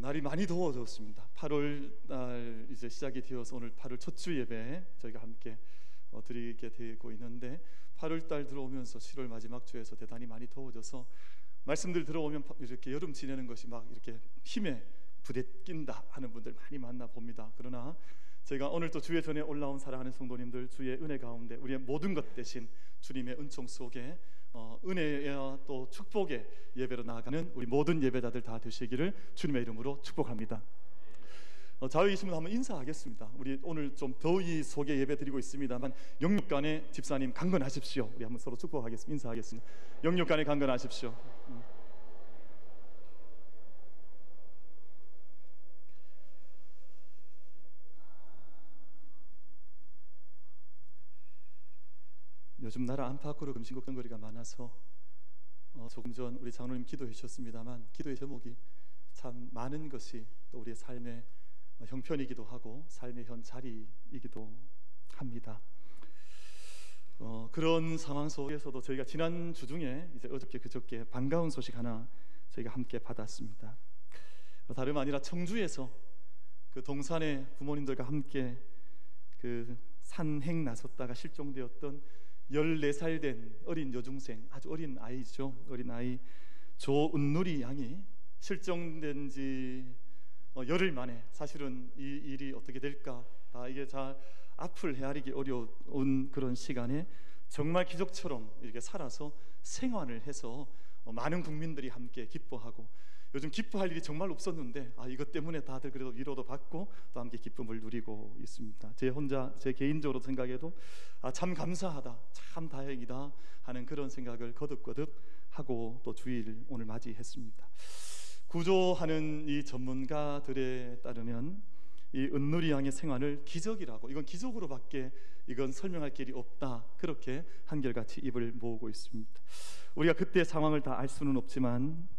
날이 많이 더워졌습니다. 8월 날 이제 시작이 되어서 오늘 8월 첫 주 예배 저희가 함께 드리게 되고 있는데, 8월 달 들어오면서 7월 마지막 주에서 대단히 많이 더워져서 말씀들 들어오면 이렇게 여름 지내는 것이 막 이렇게 힘에 부대낀다 하는 분들 많이 만나 봅니다. 그러나 저희가 오늘 또 주의 전에 올라온 사랑하는 성도님들, 주의 은혜 가운데 우리의 모든 것 대신 주님의 은총 속에 은혜와 또 축복의 예배로 나아가는 우리 모든 예배자들 다 되시기를 주님의 이름으로 축복합니다. 자유 계시면 한번 인사하겠습니다. 우리 오늘 좀 더위 속에 예배 드리고 있습니다만 영육간에 집사님 강건하십시오. 우리 한번 서로 축복하겠습니다. 인사하겠습니다. 영육간에 강건하십시오. 요즘 나라 안팎으로 금신걱정거리가 많아서 조금 전 우리 장로님 기도해 주셨습니다만, 기도의 제목이 참 많은 것이 또 우리의 삶의 형편이기도 하고 삶의 현 자리이기도 합니다. 그런 상황 속에서도 저희가 지난 주 중에 이제 어저께 그저께 반가운 소식 하나 저희가 함께 받았습니다. 다름 아니라 청주에서 그 동산의 부모님들과 함께 그 산행 나섰다가 실종되었던 14살 된 어린 여중생, 아주 어린 아이죠. 어린 아이 조은누리 양이 실종된 지 열흘 만에 사실은 이 일이 어떻게 될까, 이게 잘 앞을 헤아리기 어려운 그런 시간에 정말 기적처럼 이렇게 살아서 생還을 해서 많은 국민들이 함께 기뻐하고, 요즘 기뻐할 일이 정말 없었는데 이것 때문에 다들 그래도 위로도 받고 또 함께 기쁨을 누리고 있습니다. 제 개인적으로 생각해도 참 감사하다, 참 다행이다 하는 그런 생각을 거듭거듭 하고 또 주일을 오늘 맞이했습니다. 구조하는 이 전문가들에 따르면 이 은누리 양의 생환을 기적이라고, 이건 기적으로밖에 이건 설명할 길이 없다, 그렇게 한결같이 입을 모으고 있습니다. 우리가 그때 상황을 다 알 수는 없지만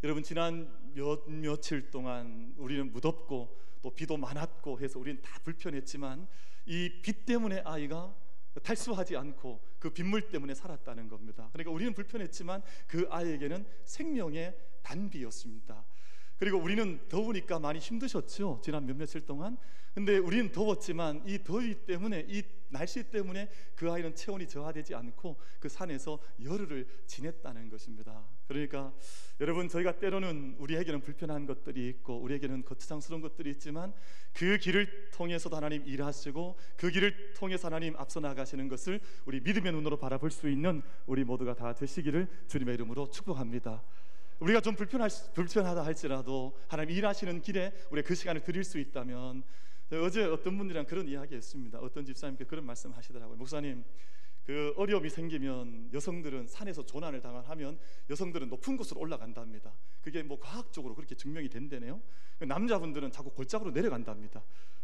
여러분, 지난 며칠 동안 우리는 무덥고 또 비도 많았고 해서 우리는 다 불편했지만 이 비 때문에 아이가 탈수하지 않고 그 빗물 때문에 살았다는 겁니다. 그러니까 우리는 불편했지만 그 아이에게는 생명의 단비였습니다. 그리고 우리는 더우니까 많이 힘드셨죠, 지난 며칠 동안. 근데 우리는 더웠지만 이 더위 때문에, 이 날씨 때문에 그 아이는 체온이 저하되지 않고 그 산에서 열흘을 지냈다는 것입니다. 그러니까 여러분, 저희가 때로는 우리에게는 불편한 것들이 있고 우리에게는 거추장스러운 것들이 있지만 그 길을 통해서도 하나님 일하시고 그 길을 통해서 하나님 앞서 나가시는 것을 우리 믿음의 눈으로 바라볼 수 있는 우리 모두가 다 되시기를 주님의 이름으로 축복합니다. 우리가 좀 불편하다 할지라도 하나님 일하시는 길에 우리가 그 시간을 드릴 수 있다면, 어제 어떤 분들이랑 그런 이야기 했습니다. 어떤 집사님께 그런 말씀 하시더라고요. 목사님, 그 어려움이 생기면 여성들은 산에서 조난을 당하면 여성들은 높은 곳으로 올라간답니다. 그게 뭐 과학적으로 그렇게 증명이 된다네요. 남자분들은 자꾸 골짜기로 내려간답니다.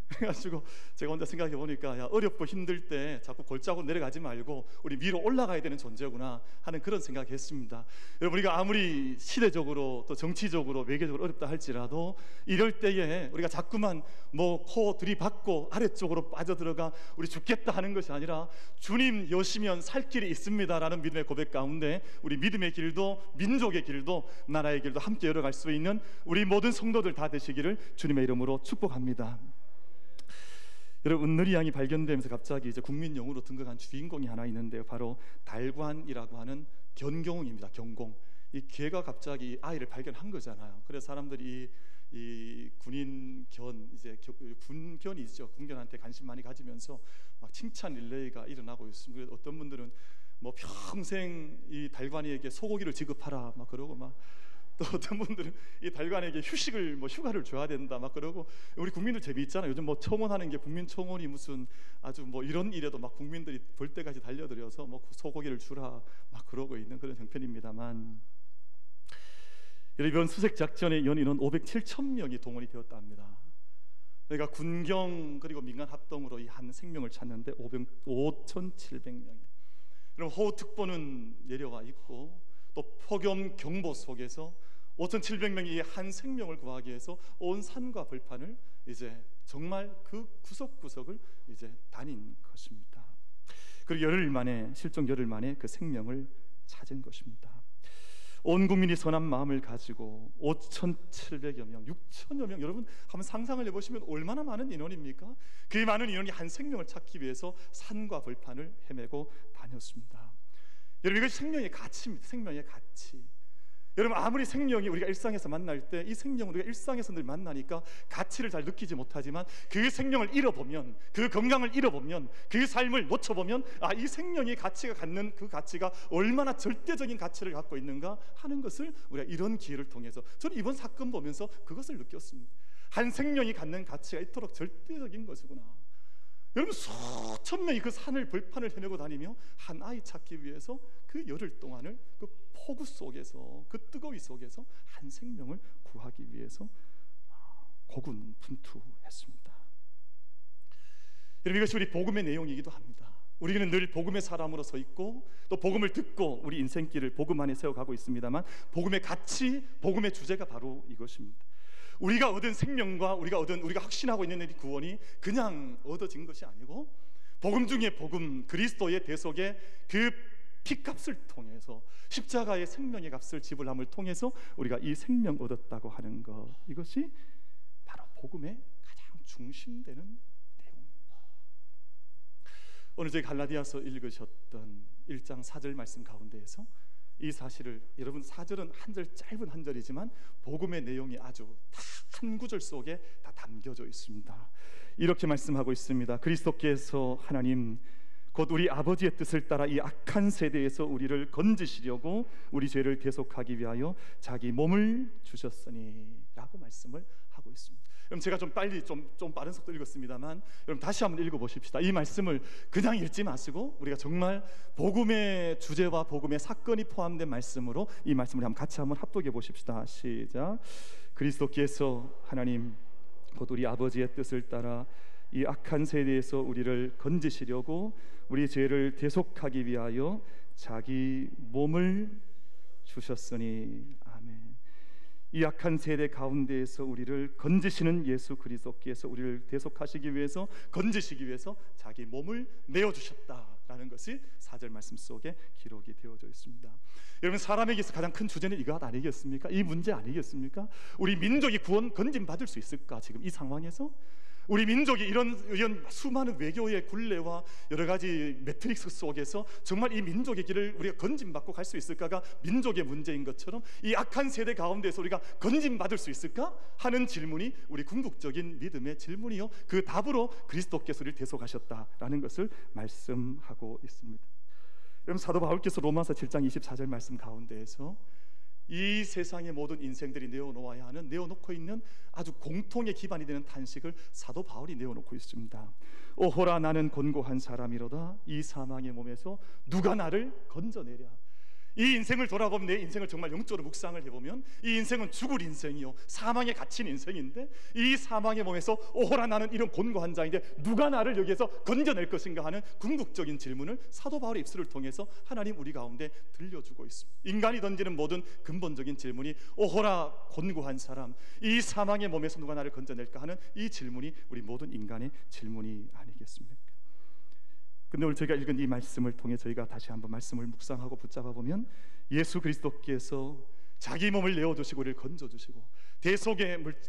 그래가지고 제가 혼자 생각해 보니까 어렵고 힘들 때 자꾸 골짜기로 내려가지 말고 우리 위로 올라가야 되는 존재구나 하는 그런 생각을 했습니다. 여러분, 우리가 아무리 시대적으로 또 정치적으로 외교적으로 어렵다 할지라도 이럴 때에 우리가 자꾸만 뭐 코 들이받고 아래쪽으로 빠져들어가 우리 죽겠다 하는 것이 아니라 주님 여시면 살 길이 있습니다라는 믿음의 고백 가운데 우리 믿음의 길도 민족의 길도 나라의 길도 함께 열어갈 수 있는 우리 모든 성도들 다 되시기를 주님의 이름으로 축복합니다. 여러분, 은누리 양이 발견되면서 갑자기 이제 국민영웅으로 등극한 주인공이 하나 있는데요, 바로 달관이라고 하는 견공입니다. 견공. 이 개가 갑자기 아이를 발견한 거잖아요. 그래서 사람들이 이 군인견, 이제 군견이죠, 군견한테 관심 많이 가지면서 막 칭찬 릴레이가 일어나고 있습니다. 어떤 분들은 뭐 평생 이 달관이에게 소고기를 지급하라 막 그러고, 막 또 어떤 분들은 이 달관에게 휴가를 줘야 된다 막 그러고. 우리 국민들 재미있잖아요. 요즘 뭐 청원하는 게 국민청원이 무슨 아주 뭐 이런 일에도 막 국민들이 볼 때까지 달려들여서 뭐 소고기를 주라 막 그러고 있는 그런 형편입니다만, 이번 수색 작전의 연인은 507천 명이 동원이 되었다 합니다. 그러니까 군경 그리고 민간 합동으로 이 한 생명을 찾는데 5,700명이. 그럼 호우특보는 내려와 있고 또 폭염 경보 속에서 5,700명이 한 생명을 구하기 위해서 온 산과 벌판을 이제 정말 그 구석구석을 이제 다닌 것입니다. 그리고 실종 열흘 만에 그 생명을 찾은 것입니다. 온 국민이 선한 마음을 가지고 5,700여 명, 6천여 명, 여러분 한번 상상을 해보시면 얼마나 많은 인원입니까? 그 많은 인원이 한 생명을 찾기 위해서 산과 벌판을 헤매고 다녔습니다. 여러분, 이것이 생명의 가치입니다. 생명의 가치. 여러분, 아무리 생명이 우리가 일상에서 만날 때 이 생명을 우리가 일상에서 늘 만나니까 가치를 잘 느끼지 못하지만 그 생명을 잃어보면, 그 건강을 잃어보면, 그 삶을 놓쳐보면 이 생명의 가치가 갖는 그 가치가 얼마나 절대적인 가치를 갖고 있는가 하는 것을 우리가 이런 기회를 통해서, 저는 이번 사건 보면서 그것을 느꼈습니다. 한 생명이 갖는 가치가 이토록 절대적인 것이구나. 여러분, 수천 명이 그 산을 벌판을 헤매고 다니며 한 아이 찾기 위해서 그 열흘 동안을 그 폭우 속에서, 그 뜨거위 속에서 한 생명을 구하기 위해서 고군분투했습니다. 여러분, 이것이 우리 복음의 내용이기도 합니다. 우리는 늘 복음의 사람으로 서 있고 또 복음을 듣고 우리 인생길을 복음 안에 세워가고 있습니다만, 복음의 가치, 복음의 주제가 바로 이것입니다. 우리가 얻은 생명과 우리가 확신하고 있는 이 구원이 그냥 얻어진 것이 아니고, 복음 중에 복음, 그리스도의 대속의 그 피값을 통해서, 십자가의 생명의 값을 지불함을 통해서 우리가 이 생명 얻었다고 하는 것, 이것이 바로 복음의 가장 중심되는 내용입니다. 오늘 저희 갈라디아서 읽으셨던 1장 4절 말씀 가운데에서 이 사실을, 여러분, 4절은 한 절, 짧은 한 절이지만 복음의 내용이 아주 다 한 구절 속에 다 담겨져 있습니다. 이렇게 말씀하고 있습니다. 그리스도께서 하나님 곧 우리 아버지의 뜻을 따라 이 악한 세대에서 우리를 건지시려고 우리 죄를 대속하기 위하여 자기 몸을 주셨으니 라고 말씀을 하고 있습니다. 여러분, 제가 좀 빨리 좀 빠른 속도 읽었습니다만, 여러분 다시 한번 읽어보십시다. 이 말씀을 그냥 읽지 마시고 우리가 정말 복음의 주제와 복음의 사건이 포함된 말씀으로 이 말씀을 같이 한번 합독해 보십시다. 시작. 그리스도께서 하나님 곧 우리 아버지의 뜻을 따라 이 악한 세대에서 우리를 건지시려고 우리 죄를 대속하기 위하여 자기 몸을 주셨으니. 아멘. 이 악한 세대 가운데에서 우리를 건지시는 예수 그리스도께서 우리를 대속하시기 위해서, 건지시기 위해서 자기 몸을 내어주셨다라는 것이 4절 말씀 속에 기록이 되어져 있습니다. 여러분, 사람에게서 가장 큰 주제는 이것 아니겠습니까? 이 문제 아니겠습니까? 우리 민족이 구원 건짐 받을 수 있을까? 지금 이 상황에서 우리 민족이 이런 수많은 외교의 굴레와 여러 가지 매트릭스 속에서 정말 이 민족의 길을 우리가 건짐받고 갈 수 있을까가 민족의 문제인 것처럼, 이 악한 세대 가운데서 우리가 건짐받을 수 있을까 하는 질문이 우리 궁극적인 믿음의 질문이요, 그 답으로 그리스도께서 우리를 대속하셨다라는 것을 말씀하고 있습니다. 여러분, 사도 바울께서 로마서 7장 24절 말씀 가운데에서 이 세상의 모든 인생들이 내어놓아야 하는, 내어놓고 있는 아주 공통의 기반이 되는 탄식을 사도 바울이 내어놓고 있습니다. 오호라, 나는 곤고한 사람이로다. 이 사망의 몸에서 누가 나를 건져내랴. 이 인생을 돌아보면, 내 인생을 정말 영적으로 묵상을 해보면 이 인생은 죽을 인생이요, 사망에 갇힌 인생인데, 이 사망의 몸에서 오호라, 나는 이런 곤고한 자인데 누가 나를 여기에서 건져낼 것인가 하는 궁극적인 질문을 사도 바울의 입술을 통해서 하나님 우리 가운데 들려주고 있습니다. 인간이 던지는 모든 근본적인 질문이 오호라, 곤고한 사람, 이 사망의 몸에서 누가 나를 건져낼까 하는 이 질문이 우리 모든 인간의 질문이 아니겠습니까? 근데 오늘 저희가 읽은 이 말씀을 통해 저희가 다시 한번 말씀을 묵상하고 붙잡아 보면, 예수 그리스도께서 자기 몸을 내어주시고 우리를 건져주시고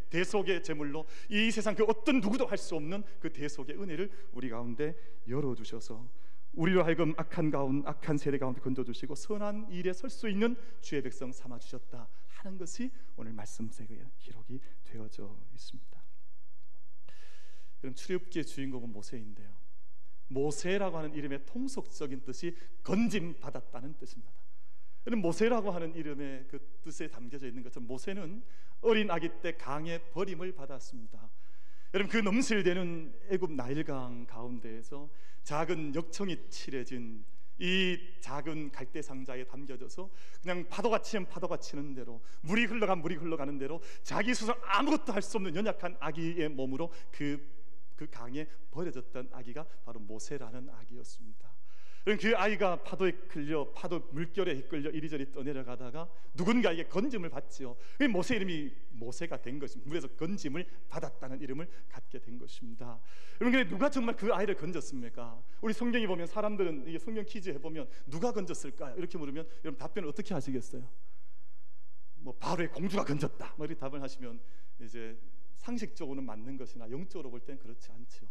대속의 제물로 이 세상 그 어떤 누구도 할 수 없는 그 대속의 은혜를 우리 가운데 열어주셔서 우리로 하여금 악한 세대 가운데 건져주시고 선한 일에 설 수 있는 주의 백성 삼아주셨다 하는 것이 오늘 말씀 속에 기록이 되어져 있습니다. 여러분, 출애굽기의 주인공은 모세인데요, 모세라고 하는 이름의 통속적인 뜻이 건짐받았다는 뜻입니다. 모세라고 하는 이름의 그 뜻에 담겨져 있는 것처럼 모세는 어린 아기 때 강에 버림을 받았습니다. 여러분, 그 넘실대는 애굽 나일강 가운데에서 작은 역청이 칠해진 이 작은 갈대 상자에 담겨져서 그냥 파도가 치면 파도가 치는 대로, 물이 흘러가는 대로 자기 스스로 아무것도 할 수 없는 연약한 아기의 몸으로 그 강에 버려졌던 아기가 바로 모세라는 아기였습니다. 그 아이가 파도에 끌려, 파도 물결에 이끌려 이리저리 떠내려가다가 누군가에게 건짐을 받지요. 모세 이름이 모세가 된 것입니다. 물에서 건짐을 받았다는 이름을 갖게 된 것입니다. 여러분, 누가 정말 그 아이를 건졌습니까? 우리 성경에 보면 사람들은, 이게 성경 퀴즈 해보면 누가 건졌을까요? 이렇게 물으면 여러분 답변을 어떻게 하시겠어요? 뭐 바로의 공주가 건졌다 뭐 이렇게 답을 하시면 이제 상식적으로는 맞는 것이나 영적으로 볼 땐 그렇지 않죠.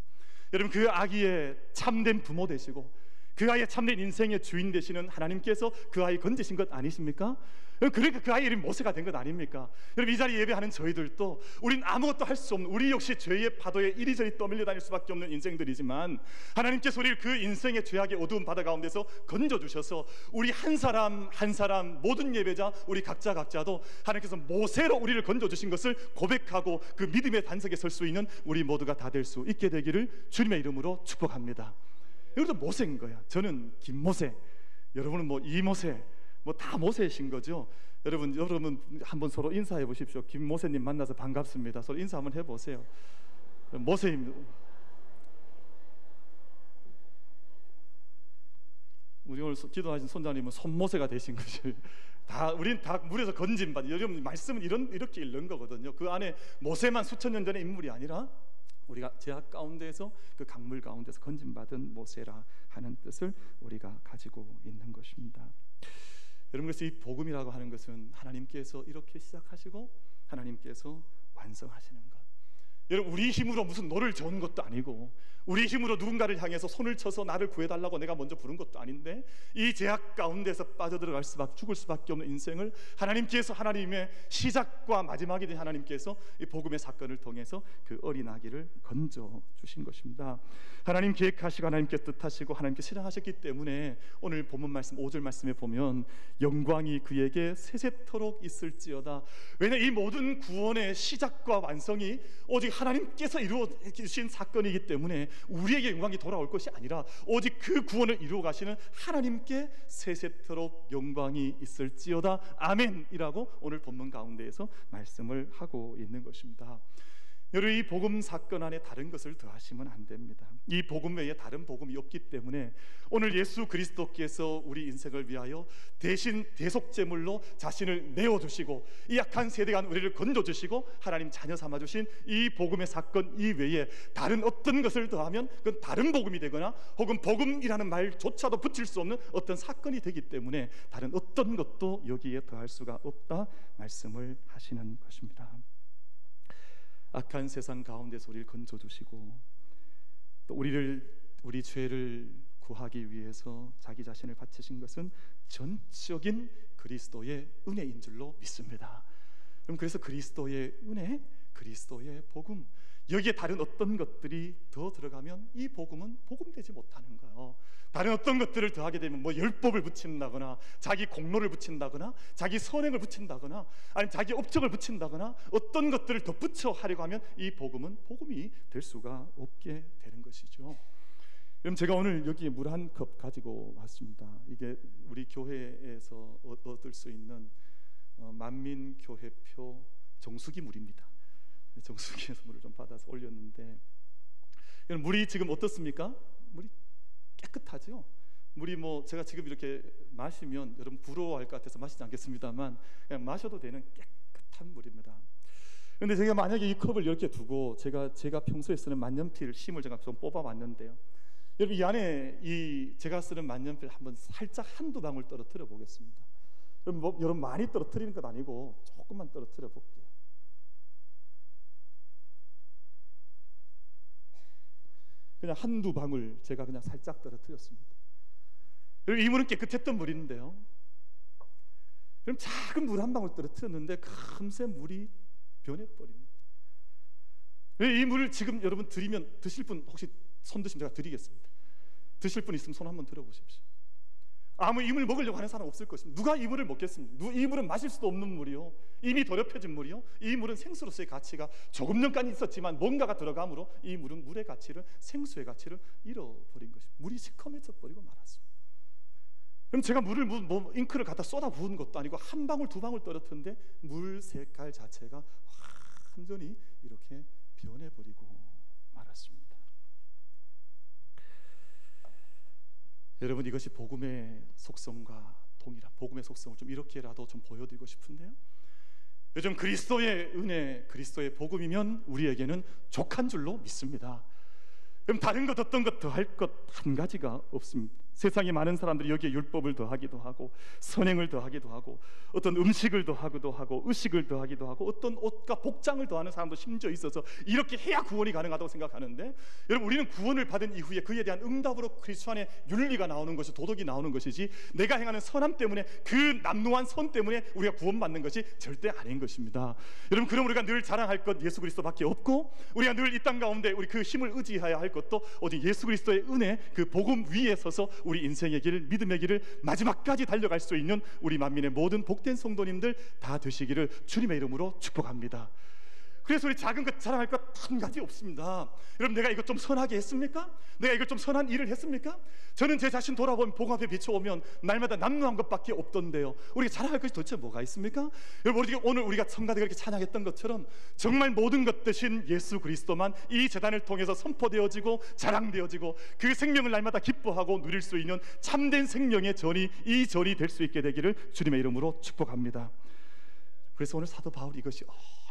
여러분, 그 아기의 참된 부모 되시고 그 아이의 참된 인생의 주인 되시는 하나님께서 그 아이 건지신 것 아니십니까? 그러니까 그 아이 이름이 모세가 된 것 아닙니까? 여러분, 이 자리에 예배하는 저희들도 우린 아무것도 할 수 없는, 우리 역시 죄의 파도에 이리저리 떠밀려 다닐 수밖에 없는 인생들이지만 하나님께서 우리를 그 인생의 죄악의 어두운 바다 가운데서 건져주셔서 우리 한 사람 한 사람, 모든 예배자, 우리 각자도 하나님께서 모세로 우리를 건져주신 것을 고백하고 그 믿음의 단석에 설 수 있는 우리 모두가 다 될 수 있게 되기를 주님의 이름으로 축복합니다. 여러분도 모세인 거야. 저는 김모세, 여러분은 뭐 이모세, 뭐 다 모세이신 거죠. 여러분 한번 서로 인사해 보십시오. 김모세님 만나서 반갑습니다. 서로 인사 한번 해보세요. 모세입니다. 우리 오늘 기도하신 손자님은 손모세가 되신 것이 다 우린 다 물에서 건진 바. 여러분, 말씀은 이렇게 읽는 거거든요. 그 안에 모세만 수천 년 전의 인물이 아니라 우리가 제약 가운데에서 그 강물 가운데서 건진받은 모세라 하는 뜻을 우리가 가지고 있는 것입니다. 여러분, 그래서 이 복음이라고 하는 것은 하나님께서 이렇게 시작하시고 하나님께서 완성하시는 것. 여러분, 우리 힘으로 무슨 노를 저은 것도 아니고 우리 힘으로 누군가를 향해서 손을 쳐서 나를 구해달라고 내가 먼저 부른 것도 아닌데 이 제약 가운데서 빠져들어갈 수밖에, 죽을 수밖에 없는 인생을 하나님께서, 하나님의 시작과 마지막이 된 하나님께서 이 복음의 사건을 통해서 그 어린 아기를 건져 주신 것입니다. 하나님 계획하시고 하나님께 뜻하시고 하나님께 실행하셨기 때문에 오늘 본문 말씀 5절 말씀에 보면 영광이 그에게 세세토록 있을지어다. 왜냐, 이 모든 구원의 시작과 완성이 오직 하나님께서 이루어 주신 사건이기 때문에 우리에게 영광이 돌아올 것이 아니라 오직 그 구원을 이루어 가시는 하나님께 세세토록 영광이 있을지어다. 아멘이라고 오늘 본문 가운데에서 말씀을 하고 있는 것입니다. 여러분, 이 복음 사건 안에 다른 것을 더하시면 안 됩니다. 이 복음 외에 다른 복음이 없기 때문에 오늘 예수 그리스도께서 우리 인생을 위하여 대신 대속제물로 자신을 내어주시고 이 약한 세대가 우리를 건져주시고 하나님 자녀 삼아주신 이 복음의 사건 이외에 다른 어떤 것을 더하면 그건 다른 복음이 되거나 혹은 복음이라는 말조차도 붙일 수 없는 어떤 사건이 되기 때문에 다른 어떤 것도 여기에 더할 수가 없다 말씀을 하시는 것입니다. 악한 세상 가운데서 우리를 건져주시고 또 우리 죄를 구하기 위해서 자기 자신을 바치신 것은 전적인 그리스도의 은혜인 줄로 믿습니다. 그럼 그래서 그리스도의 은혜, 그리스도의 복음, 여기에 다른 어떤 것들이 더 들어가면 이 복음은 복음되지 못하는 거예요. 다른 어떤 것들을 더하게 되면 뭐 율법을 붙인다거나 자기 공로를 붙인다거나 자기 선행을 붙인다거나 아니면 자기 업적을 붙인다거나 어떤 것들을 더 붙여 하려고 하면 이 복음은 복음이 될 수가 없게 되는 것이죠. 그럼 제가 오늘 여기 물 한 컵 가지고 왔습니다. 이게 우리 교회에서 얻을 수 있는 만민교회표 정수기 물입니다. 정수기에서 물을 좀 받아서 올렸는데 물이 지금 어떻습니까? 물이 깨끗하죠? 물이 뭐 제가 지금 이렇게 마시면 여러분 부러워할 것 같아서 마시지 않겠습니다만 그냥 마셔도 되는 깨끗한 물입니다. 그런데 제가 만약에 이 컵을 이렇게 두고 제가 평소에 쓰는 만년필 심을 제가 좀 뽑아봤는데요, 여러분 이 안에 제가 쓰는 만년필 한번 살짝 한두 방울 떨어뜨려 보겠습니다. 여러분 많이 떨어뜨리는 것 아니고 조금만 떨어뜨려 볼게요. 그냥 한두 방울 제가 그냥 살짝 떨어뜨렸습니다. 이 물은 깨끗했던 물인데요, 그럼 작은 물 한 방울 떨어뜨렸는데 금세 물이 변해버립니다. 이 물을 지금 여러분 드리면 드실 분 혹시 손 드시면 제가 드리겠습니다. 드실 분 있으면 손 한번 들어보십시오. 아무 이 물 먹으려고 하는 사람 없을 것입니다. 누가 이 물을 먹겠습니까? 이 물은 마실 수도 없는 물이요, 이미 더럽혀진 물이요, 이 물은 생수로서의 가치가 조금 전까지 있었지만 뭔가가 들어감으로 이 물은 물의 가치를, 생수의 가치를 잃어버린 것입니다. 물이 시커매져 버리고 말았습니다. 그럼 제가 물을 잉크를 갖다 쏟아 부은 것도 아니고 한 방울 두 방울 떨어뜨는데 물 색깔 자체가 완전히 이렇게 변해버리고 말았습니다. 여러분, 이것이 복음의 속성과 동일한 복음의 속성을 좀 이렇게라도 좀 보여드리고 싶은데요, 요즘 그리스도의 은혜, 그리스도의 복음이면 우리에게는 족한 줄로 믿습니다. 그럼 다른 것 어떤 것 더 할 것 한 가지가 없습니다. 세상에 많은 사람들이 여기에 율법을 더하기도 하고 선행을 더하기도 하고 어떤 음식을 더하기도 하고 의식을 더하기도 하고 어떤 옷과 복장을 더하는 사람도 심지어 있어서 이렇게 해야 구원이 가능하다고 생각하는데, 여러분, 우리는 구원을 받은 이후에 그에 대한 응답으로 그리스도 안에 윤리가 나오는 것이, 도덕이 나오는 것이지, 내가 행하는 선함 때문에, 그 남루한 선 때문에 우리가 구원받는 것이 절대 아닌 것입니다. 여러분, 그럼 우리가 늘 자랑할 것 예수 그리스도밖에 없고, 우리가 늘 이 땅 가운데 우리 그 힘을 의지해야 할 것도 오직 예수 그리스도의 은혜, 그 복음 위에 서서 우리 인생의 길, 믿음의 길을 마지막까지 달려갈 수 있는 우리 만민의 모든 복된 성도님들 다 되시기를 주님의 이름으로 축복합니다. 그래서 우리 작은 것 자랑할 것 한 가지 없습니다. 여러분, 내가 이것 좀 선하게 했습니까? 내가 이것 좀 선한 일을 했습니까? 저는 제 자신 돌아보면 복 앞에 비춰오면 날마다 남루한 것밖에 없던데요. 우리가 자랑할 것이 도대체 뭐가 있습니까? 여러분, 오늘 우리가 성가대가 이렇게 찬양했던 것처럼 정말 모든 것 대신 예수 그리스도만 이 제단을 통해서 선포되어지고 자랑되어지고 그 생명을 날마다 기뻐하고 누릴 수 있는 참된 생명의 전이, 이 전이 될 수 있게 되기를 주님의 이름으로 축복합니다. 그래서 오늘 사도 바울이 이것이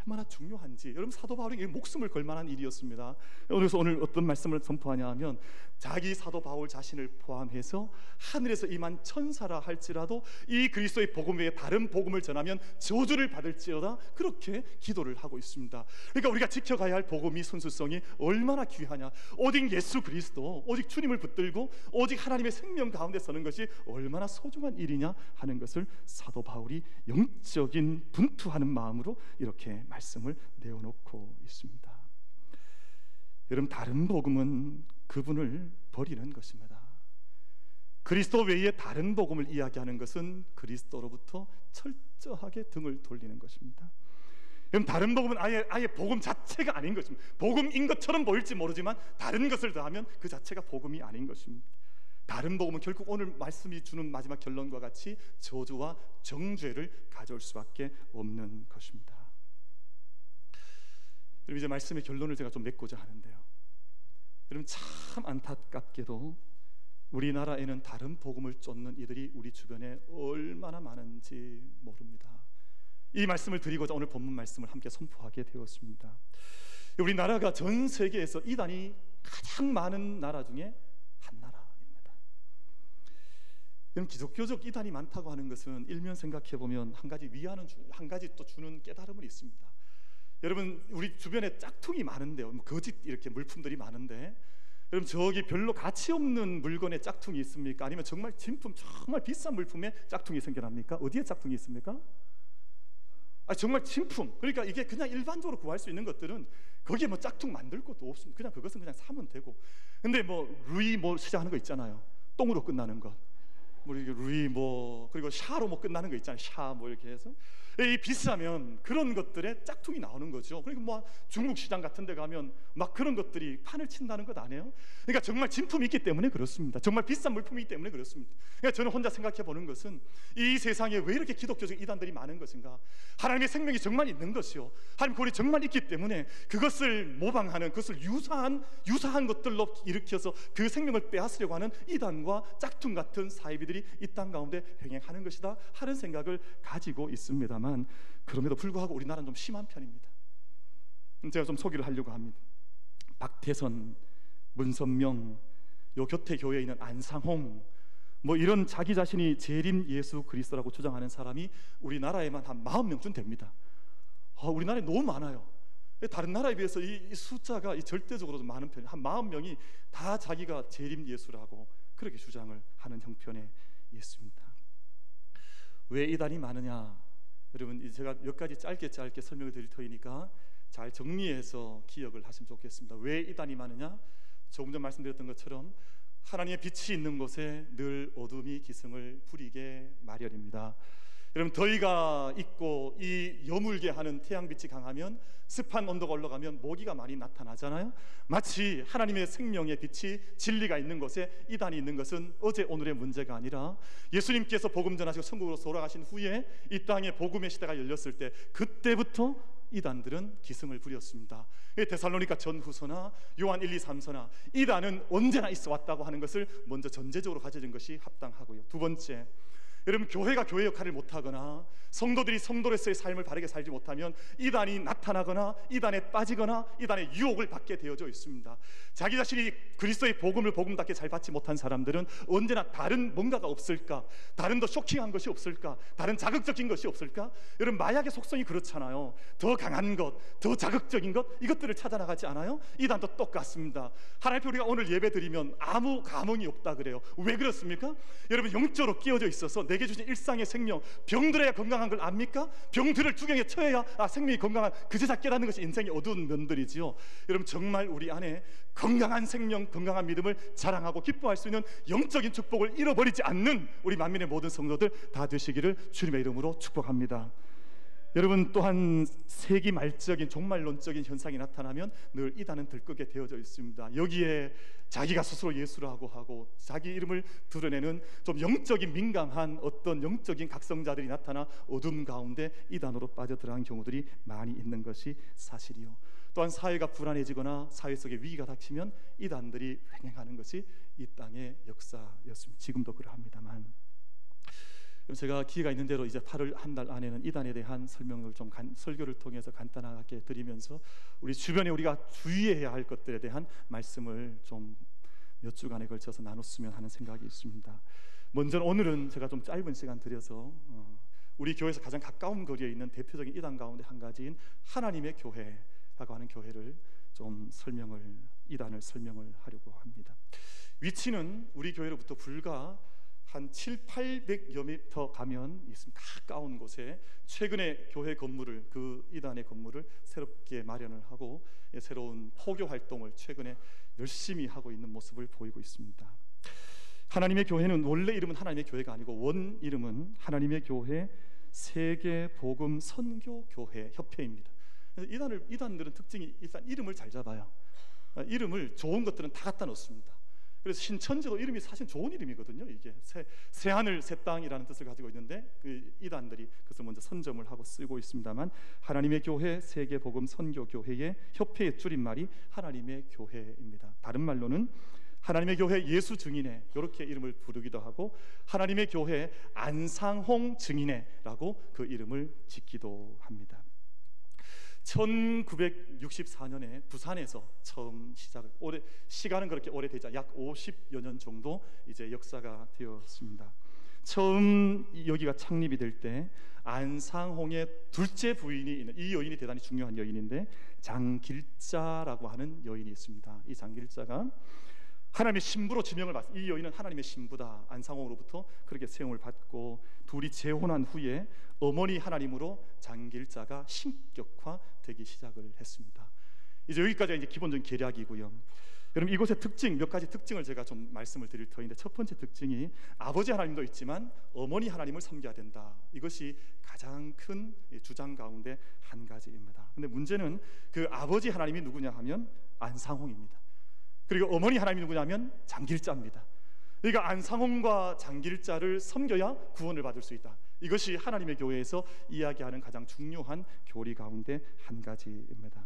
얼마나 중요한지, 여러분, 사도 바울이 목숨을 걸 만한 일이었습니다. 그래서 오늘 어떤 말씀을 선포하냐 하면, 자기 사도 바울 자신을 포함해서 하늘에서 임한 천사라 할지라도 이 그리스도의 복음 외에 다른 복음을 전하면 저주를 받을지어다, 그렇게 기도를 하고 있습니다. 그러니까 우리가 지켜가야 할 복음이, 순수성이 얼마나 귀하냐, 오직 예수 그리스도, 오직 주님을 붙들고 오직 하나님의 생명 가운데 서는 것이 얼마나 소중한 일이냐 하는 것을 사도 바울이 영적인 분투하는 마음으로 이렇게 말씀을 내어놓고 있습니다. 여러분, 다른 복음은 그분을 버리는 것입니다. 그리스도 외에 다른 복음을 이야기하는 것은 그리스도로부터 철저하게 등을 돌리는 것입니다. 그럼 다른 복음은 아예 복음 자체가 아닌 것입니다. 복음인 것처럼 보일지 모르지만 다른 것을 더하면 그 자체가 복음이 아닌 것입니다. 다른 복음은 결국 오늘 말씀이 주는 마지막 결론과 같이 저주와 정죄를 가져올 수밖에 없는 것입니다. 여러분, 이제 말씀의 결론을 제가 좀 맺고자 하는데요, 여러분, 참 안타깝게도 우리나라에는 다른 복음을 쫓는 이들이 우리 주변에 얼마나 많은지 모릅니다. 이 말씀을 드리고자 오늘 본문 말씀을 함께 선포하게 되었습니다. 우리나라가 전 세계에서 이단이 가장 많은 나라 중에 한 나라입니다. 여러분, 기독교적 이단이 많다고 하는 것은 일면 생각해 보면 한 가지 또 주는 깨달음은 있습니다. 여러분, 우리 주변에 짝퉁이 많은데요, 거짓 이렇게 물품들이 많은데, 여러분, 저기 별로 가치 없는 물건에 짝퉁이 있습니까? 아니면 정말 진품, 정말 비싼 물품에 짝퉁이 생겨납니까? 어디에 짝퉁이 있습니까? 정말 진품, 그러니까 이게 그냥 일반적으로 구할 수 있는 것들은 거기에 뭐 짝퉁 만들 것도 없습니다. 그냥 그것은 그냥 사면 되고. 근데 뭐 루이 뭐 시작하는 거 있잖아요, 똥으로 끝나는 것, 뭐 이렇게 루이 뭐, 그리고 샤로 뭐 끝나는 거 있잖아요, 샤 뭐 이렇게 해서. 이 비싸면 그런 것들에 짝퉁이 나오는 거죠. 그러니까 뭐 중국 시장 같은 데 가면 막 그런 것들이 판을 친다는 것 아니에요? 그러니까 정말 진품이 있기 때문에 그렇습니다. 정말 비싼 물품이기 때문에 그렇습니다. 그러니까 저는 혼자 생각해 보는 것은, 이 세상에 왜 이렇게 기독교적 이단들이 많은 것인가? 하나님의 생명이 정말 있는 것이요, 하나님 권이 정말 있기 때문에 그것을 모방하는, 그것을 유사한 것들로 일으켜서 그 생명을 빼앗으려고 하는 이단과 짝퉁 같은 사이비들이 이 땅 가운데 행행하는 것이다 하는 생각을 가지고 있습니다만, 그럼에도 불구하고 우리나라는 좀 심한 편입니다. 제가 좀 소개를 하려고 합니다. 박태선, 문선명, 요 곁에 교회에 있는 안상홍, 뭐 이런 자기 자신이 재림 예수 그리스도라고 주장하는 사람이 우리나라에만 한 40명쯤 됩니다. 우리나라에 너무 많아요. 다른 나라에 비해서 이 숫자가 절대적으로 좀 많은 편이에요. 한 40명이 다 자기가 재림 예수라고 그렇게 주장을 하는 형편에 있습니다. 왜 이단이 많으냐? 여러분, 제가 몇 가지 짧게 설명을 드릴 터이니까 잘 정리해서 기억을 하시면 좋겠습니다. 왜 이단이 많으냐? 조금 전 말씀드렸던 것처럼 하나님의 빛이 있는 곳에 늘 어둠이 기승을 부리게 마련입니다. 여러분, 더위가 있고 이 여물게 하는 태양빛이 강하면, 습한 온도가 올라가면 모기가 많이 나타나잖아요. 마치 하나님의 생명의 빛이, 진리가 있는 곳에 이단이 있는 것은 어제 오늘의 문제가 아니라 예수님께서 복음 전하시고 천국으로 돌아가신 후에 이 땅에 복음의 시대가 열렸을 때, 그때부터 이단들은 기승을 부렸습니다. 데살로니가 전후서나 요한 1, 2, 3서나 이단은 언제나 있어 왔다고 하는 것을 먼저 전제적으로 가져진 것이 합당하고요. 두 번째, 여러분, 교회가 교회 역할을 못하거나 성도들이 성도로서의 삶을 바르게 살지 못하면 이단이 나타나거나 이단에 빠지거나 이단의 유혹을 받게 되어져 있습니다. 자기 자신이 그리스도의 복음을 복음답게 잘 받지 못한 사람들은 언제나 다른 뭔가가 없을까, 다른 더 쇼킹한 것이 없을까, 다른 자극적인 것이 없을까. 여러분, 마약의 속성이 그렇잖아요. 더 강한 것, 더 자극적인 것, 이것들을 찾아나가지 않아요? 이단도 똑같습니다. 하나님, 우리가 오늘 예배 드리면 아무 감흥이 없다 그래요. 왜 그렇습니까? 여러분, 영적으로 끼워져 있어서 내게 주신 일상의 생명, 병들어야 건강한 걸 압니까? 병들을 주경에 처해야 생명이 건강한, 그제야 깨닫는 것이 인생의 어두운 면들이지요. 여러분, 정말 우리 안에 건강한 생명, 건강한 믿음을 자랑하고 기뻐할 수 있는 영적인 축복을 잃어버리지 않는 우리 만민의 모든 성도들 다 되시기를 주님의 이름으로 축복합니다. 여러분, 또한 세기 말적인 종말론적인 현상이 나타나면 늘 이단은 들끓게 되어져 있습니다. 여기에 자기가 스스로 예수라고 하고 자기 이름을 드러내는 좀 영적인 민감한 어떤 영적인 각성자들이 나타나 어둠 가운데 이단으로 빠져들어간 경우들이 많이 있는 것이 사실이요. 또한 사회가 불안해지거나 사회 속에 위기가 닥치면 이단들이 횡행하는 것이 이 땅의 역사였습니다. 지금도 그러합니다만, 제가 기회가 있는 대로 이제 8월 한 달 안에는 이단에 대한 설명을 좀 설교를 통해서 간단하게 드리면서 우리 주변에 우리가 주의해야 할 것들에 대한 말씀을 좀 몇 주간에 걸쳐서 나눴으면 하는 생각이 있습니다. 먼저 오늘은 제가 좀 짧은 시간 들여서 우리 교회에서 가장 가까운 거리에 있는 대표적인 이단 가운데 한 가지인 하나님의 교회라고 하는 교회를 좀 이단을 설명을 하려고 합니다. 위치는 우리 교회로부터 불과 한 700~800여 미터 가면 있습니다. 가까운 곳에 최근에 교회 건물을, 그 이단의 건물을 새롭게 마련을 하고 새로운 포교 활동을 최근에 열심히 하고 있는 모습을 보이고 있습니다. 하나님의 교회는 원래 이름은 하나님의 교회가 아니고 원 이름은 하나님의 교회 세계 복음 선교 교회 협회입니다. 그래서 이단들은 특징이 일단 이름을 잘 잡아요. 이름을 좋은 것들은 다 갖다 놓습니다. 그래서 신천지도 이름이 사실 좋은 이름이거든요. 이게 새 하늘 새 땅이라는 뜻을 가지고 있는데 그 이단들이 그것을 먼저 선점을 하고 쓰고 있습니다만, 하나님의 교회 세계 복음 선교 교회의 협회의 줄임말이 하나님의 교회입니다. 다른 말로는 하나님의 교회 예수 증인회, 이렇게 이름을 부르기도 하고 하나님의 교회 안상홍 증인회라고 그 이름을 짓기도 합니다. 1964년에 부산에서 처음 시작을, 올해 시간은 그렇게 오래되지 약 50여 년 정도 이제 역사가 되었습니다. 처음 여기가 창립이 될 때 안상홍의 둘째 부인이 있는, 이 여인이 대단히 중요한 여인인데 장길자라고 하는 여인이 있습니다. 이 장길자가 하나님의 신부로 지명을 받습니다. 이 여인은 하나님의 신부다, 안상홍으로부터 그렇게 세움을 받고 둘이 재혼한 후에 어머니 하나님으로 장길자가 신격화되기 시작을 했습니다. 이제 여기까지가 이제 기본적인 계략이고요. 여러분, 이곳의 특징, 몇 가지 특징을 제가 좀 말씀을 드릴 터인데, 첫 번째 특징이 아버지 하나님도 있지만 어머니 하나님을 섬겨야 된다. 이것이 가장 큰 주장 가운데 한 가지입니다. 근데 문제는 그 아버지 하나님이 누구냐 하면 안상홍입니다. 그리고 어머니 하나님이 누구냐면 장길자입니다. 그러니까 안상홍과 장길자를 섬겨야 구원을 받을 수 있다. 이것이 하나님의 교회에서 이야기하는 가장 중요한 교리 가운데 한 가지입니다.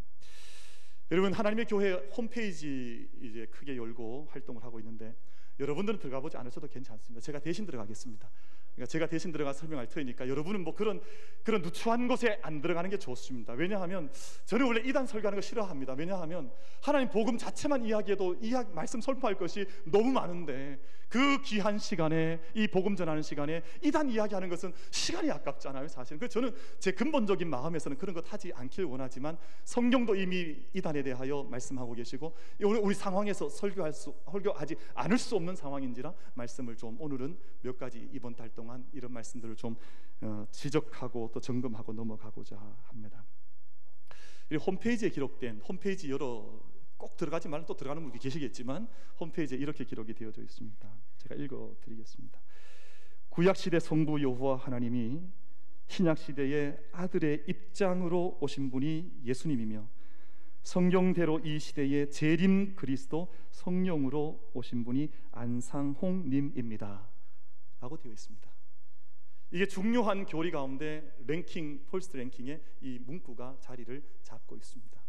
여러분, 하나님의 교회 홈페이지 이제 크게 열고 활동을 하고 있는데 여러분들은 들어가 보지 않으셔도 괜찮습니다. 제가 대신 들어가겠습니다. 그러니까 제가 대신 들어가 설명할 테니까 여러분은 뭐 그런 누추한 곳에 안 들어가는 게 좋습니다. 왜냐하면 저는 원래 이단 설교하는 거 싫어합니다. 왜냐하면 하나님 복음 자체만 이야기해도 말씀 설파할 것이 너무 많은데 그 귀한 시간에, 이 복음 전하는 시간에 이단 이야기하는 것은 시간이 아깝잖아요, 사실은. 그래서 저는 제 근본적인 마음에서는 그런 것 하지 않길 원하지만 성경도 이미 이단에 대하여 말씀하고 계시고 우리 상황에서 설교하지 않을 수 없는 상황인지라 말씀을 좀 오늘은 몇 가지 이번 달 동안 이런 말씀들을 좀 지적하고 또 점검하고 넘어가고자 합니다. 이 홈페이지에 기록된, 홈페이지 꼭 들어가지 말고 또 들어가는 분이 계시겠지만 홈페이지에 이렇게 기록이 되어져 있습니다. 제가 읽어드리겠습니다. 구약시대 성부 여호와 하나님이 신약시대의 아들의 입장으로 오신 분이 예수님이며 성경대로 이 시대의 재림 그리스도 성령으로 오신 분이 안상홍님입니다 라고 되어 있습니다. 이게 중요한 교리 가운데 폴스트 랭킹에 이 문구가 자리를 잡고 있습니다.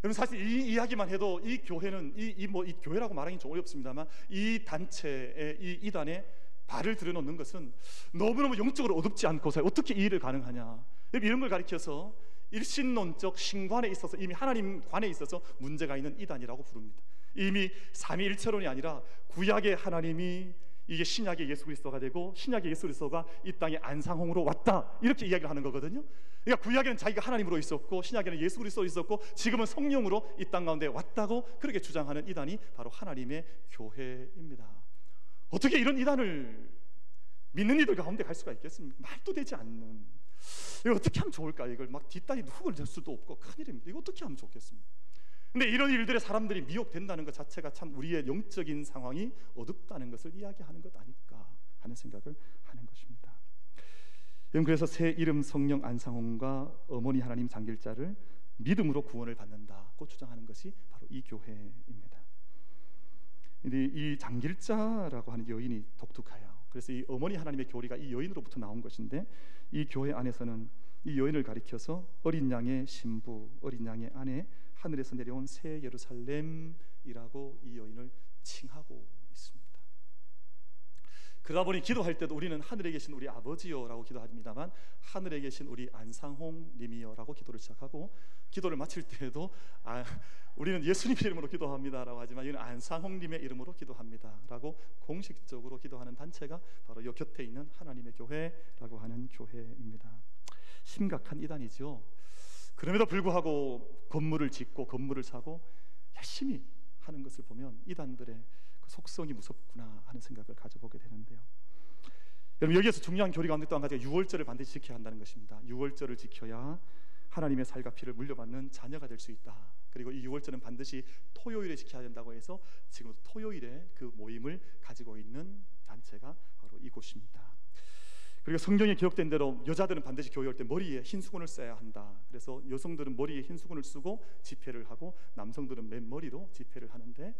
여러분, 사실 이 이야기만 해도 이 교회는 이 교회라고 말하기 좀 어렵습니다만 이 단체의 이 이단의 발을 들여놓는 것은 너무너무 영적으로 어둡지 않고서 어떻게 이 일을 가능하냐, 이런 걸 가리켜서 일신론적 신관에 있어서, 이미 하나님 관에 있어서 문제가 있는 이단이라고 부릅니다. 이미 삼위일체론이 아니라 구약의 하나님이 이게 신약의 예수 그리스도가 되고 신약의 예수 그리스도가 이 땅에 안상홍으로 왔다, 이렇게 이야기를 하는 거거든요. 그러니까 구약에는 자기가 하나님으로 있었고 신약에는 예수 그리스도로 있었고 지금은 성령으로 이 땅 가운데 왔다고 그렇게 주장하는 이단이 바로 하나님의 교회입니다. 어떻게 이런 이단을 믿는 이들 가운데 갈 수가 있겠습니까? 말도 되지 않는, 이거 어떻게 하면 좋을까? 이걸 막 뒷다리 훅을 낼 수도 없고 큰일입니다. 이거 어떻게 하면 좋겠습니까? 근데 이런 일들에 사람들이 미혹된다는 것 자체가 참 우리의 영적인 상황이 어둡다는 것을 이야기하는 것 아닐까 하는 생각을 하는 것입니다. 그래서 새 이름 성령 안상홍과 어머니 하나님 장길자를 믿음으로 구원을 받는다고 주장하는 것이 바로 이 교회입니다. 근데 이 장길자라고 하는 여인이 독특해요. 그래서 이 어머니 하나님의 교리가 이 여인으로부터 나온 것인데, 이 교회 안에서는 이 여인을 가리켜서 어린 양의 신부, 어린 양의 아내, 하늘에서 내려온 새 예루살렘이라고 이 여인을 칭하고 있습니다. 그러다 보니 기도할 때도 우리는 하늘에 계신 우리 아버지요라고 기도합니다만, 하늘에 계신 우리 안상홍 님이요라고 기도를 시작하고, 기도를 마칠 때에도 우리는 예수님 이름으로 기도합니다라고 하지만 이는 안상홍 님의 이름으로 기도합니다라고 공식적으로 기도하는 단체가 바로 이 곁에 있는 하나님의 교회라고 하는 교회입니다. 심각한 이단이죠. 그럼에도 불구하고 건물을 짓고 건물을 사고 열심히 하는 것을 보면 이단들의 그 속성이 무섭구나 하는 생각을 가져보게 되는데요. 여러분, 여기에서 중요한 교리 가운데 또 한 가지가 유월절을 반드시 지켜야 한다는 것입니다. 유월절을 지켜야 하나님의 살과 피를 물려받는 자녀가 될 수 있다. 그리고 이 유월절은 반드시 토요일에 지켜야 된다고 해서 지금 토요일에 그 모임을 가지고 있는 단체가 바로 이곳입니다. 그리고 성경에 기록된 대로 여자들은 반드시 교회 올 때 머리에 흰 수건을 써야 한다. 그래서 여성들은 머리에 흰 수건을 쓰고 집회를 하고 남성들은 맨머리로 집회를 하는데,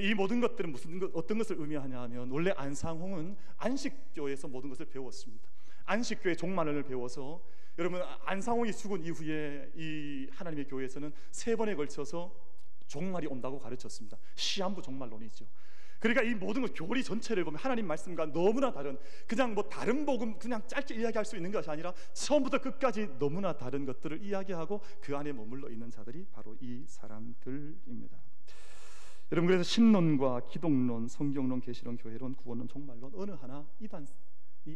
이 모든 것들은 어떤 것을 의미하냐 하면, 원래 안상홍은 안식교에서 모든 것을 배웠습니다. 안식교의 종말론을 배워서, 여러분 안상홍이 죽은 이후에 이 하나님의 교회에서는 3번에 걸쳐서 종말이 온다고 가르쳤습니다. 시한부 종말론이죠. 그러니까 이 모든 것, 교리 전체를 보면 하나님 말씀과 너무나 다른, 그냥 뭐 다른 복음 그냥 짧게 이야기할 수 있는 것이 아니라 처음부터 끝까지 너무나 다른 것들을 이야기하고 그 안에 머물러 있는 자들이 바로 이 사람들입니다. 여러분, 그래서 신론과 기독론, 성경론, 계시론, 교회론, 구원론, 종말론 어느 하나 이단이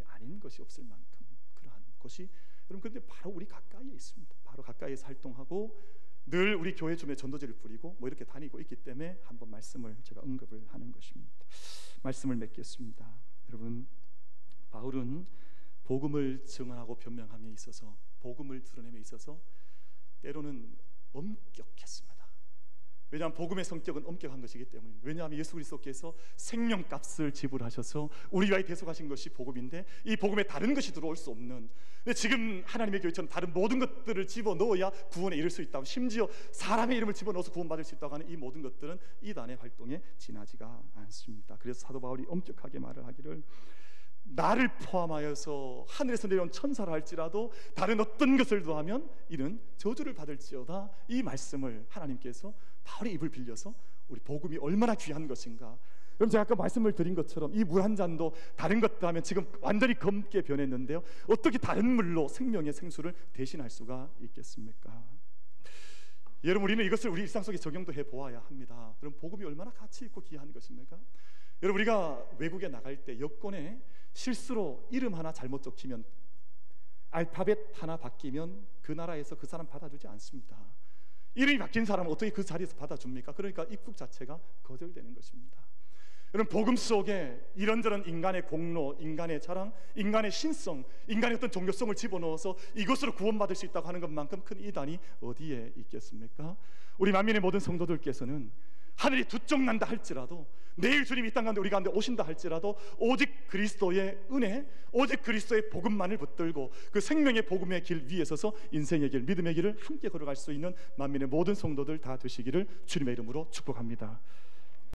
아닌 것이 없을 만큼 그러한 것이 여러분 그런데 바로 우리 가까이에 있습니다. 바로 가까이에서 활동하고 늘 우리 교회 주변에 전도지를 뿌리고 뭐 이렇게 다니고 있기 때문에 한번 말씀을 제가 언급을 하는 것입니다. 말씀을 맺겠습니다. 여러분, 바울은 복음을 증언하고 변명함에 있어서, 복음을 드러냄에 있어서 때로는 엄격했습니다. 왜냐하면 복음의 성격은 엄격한 것이기 때문입니다. 왜냐하면 예수 그리스도께서 생명값을 지불하셔서 우리와의 대속하신 것이 복음인데, 이 복음에 다른 것이 들어올 수 없는, 근데 지금 하나님의 교회처럼 다른 모든 것들을 집어넣어야 구원에 이를 수 있다고, 심지어 사람의 이름을 집어넣어서 구원받을 수 있다고 하는 이 모든 것들은 이단의 활동에 지나지가 않습니다. 그래서 사도 바울이 엄격하게 말을 하기를, 나를 포함하여서 하늘에서 내려온 천사라 할지라도 다른 어떤 것을 더하면 이는 저주를 받을지어다, 이 말씀을 하나님께서 바울의 입을 빌려서 우리 복음이 얼마나 귀한 것인가. 여러분, 제가 아까 말씀을 드린 것처럼 이 물 한 잔도 다른 것도 하면 지금 완전히 검게 변했는데요, 어떻게 다른 물로 생명의 생수를 대신할 수가 있겠습니까? 여러분, 우리는 이것을 우리 일상 속에 적용도 해보아야 합니다. 그럼 복음이 얼마나 가치 있고 귀한 것입니까? 여러분, 우리가 외국에 나갈 때 여권에 실수로 이름 하나 잘못 적히면, 알파벳 하나 바뀌면 그 나라에서 그 사람 받아주지 않습니다. 이름이 바뀐 사람은 어떻게 그 자리에서 받아줍니까? 그러니까 입국 자체가 거절되는 것입니다. 여러분, 복음 속에 이런저런 인간의 공로, 인간의 자랑, 인간의 신성, 인간의 어떤 종교성을 집어넣어서 이것으로 구원받을 수 있다고 하는 것만큼 큰 이단이 어디에 있겠습니까? 우리 만민의 모든 성도들께서는 하늘이 두 쪽 난다 할지라도, 내일 주님이 이 땅 가운데 우리 가운데 오신다 할지라도 오직 그리스도의 은혜, 오직 그리스도의 복음만을 붙들고 그 생명의 복음의 길 위에 서서 인생의 길, 믿음의 길을 함께 걸어갈 수 있는 만민의 모든 성도들 다 되시기를 주님의 이름으로 축복합니다.